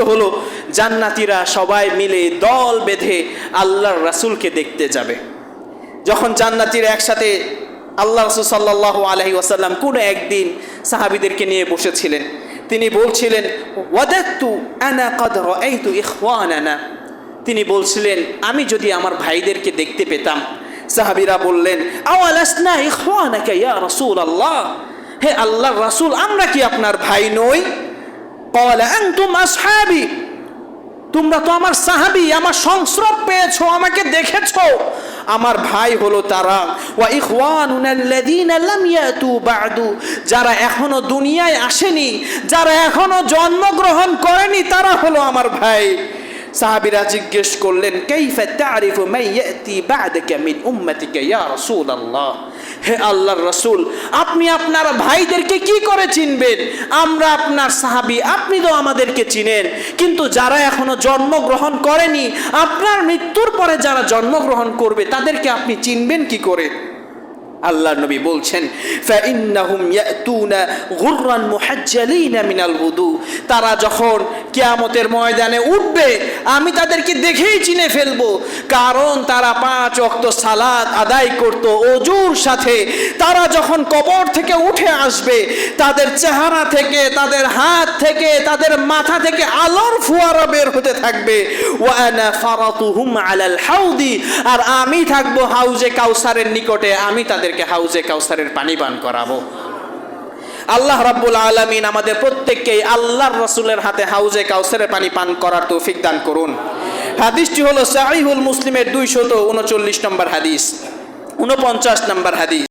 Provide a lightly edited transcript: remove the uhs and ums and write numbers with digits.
হলো জান্নাতীরা সবাই মিলে দল বেঁধে আল্লাহর রাসূলকে দেখতে যাবে। যখন জান্নাতীরা একসাথে আল্লাহ রাসূল সাল্লাল্লাহু আলাইহি ওয়াসাল্লাম কোনো একদিন সাহাবীদেরকে নিয়ে বসেছিলেন, তিনি বলছিলেন ওয়াদাতু আনা ক্বাদ রাআইতু ইখওয়ানানা, তিনি বলছিলেন আমি যদি আমার ভাইদেরকে দেখতে পেতাম। সাহাবীরা বললেন আওয়ালাসনা ইখওয়ানাকা ইয়া রাসূলুল্লাহ, হে আল্লাহর রাসূল আমরা কি আপনার ভাই নই? ক্বালা আনতুম আসহাবি, তোমরা তো আমার সাহাবী, আমার সংস্রব পেয়েছো, আমাকে দেখেছো, আমার ভাই হলো তারা। ওয়া ইখওয়ানুনা আল্লাযীনা লাম ইয়াতু বা'দু, যারা এখনো দুনিয়ায় আসেনি, যারা এখনো জন্মগ্রহণ করেনি, তারা হলো আমার ভাই। সাহাবীরা জিজ্ঞেস করলেন কাইফা তা'রিফু মান ইয়াতি বা'দাকা মিন উম্মাতিকা ইয়া রাসূলুল্লাহ, হে আল্লাহর রাসূল আপনি আপনার ভাইদেরকে কি করে চিনবেন? আমরা আপনার সাহাবী, আপনি তো আমাদেরকে চিনেন, কিন্তু যারা এখনো জন্মগ্রহণ করেনি, আপনার মৃত্যুর পরে যারা জন্মগ্রহণ করবে তাদেরকে আপনি চিনবেন কি করে? আল্লাহর নবী বলছেন ফাইন্নাহুম ইয়াতুনা গুররান মুহাজ্জালিনা মিনাল wudu, তারা যখন কিয়ামতের ময়দানে উঠবে আমি তাদেরকে দেখেই চিনে ফেলবো, কারণ তারা 5 ওয়াক্ত সালাত আদায় করত ওযুর সাথে। তারা যখন কবর থেকে উঠে আসবে তাদের চেহারা থেকে, তাদের হাত থেকে, তাদের মাথা থেকে আলোর ফোয়ারা বের হতে থাকবে। ওয়া আনা ফারাতুহুম আলাল হাউদি, আর আমি থাকবো হাউজে কাউসারের নিকটে, আমি তাদের হাউজে কাউসারের পানি পান করাবো। আল্লাহ রাব্বুল আলামিন আমাদের প্রত্যেককে আল্লাহর রাসূলের হাতে হাউজে কাউসারের পানি পান করার তৌফিক দান করুন। হাদিসটি হলো সহিহুল মুসলিমের 239 নম্বর হাদিস, 49 নম্বর হাদিস।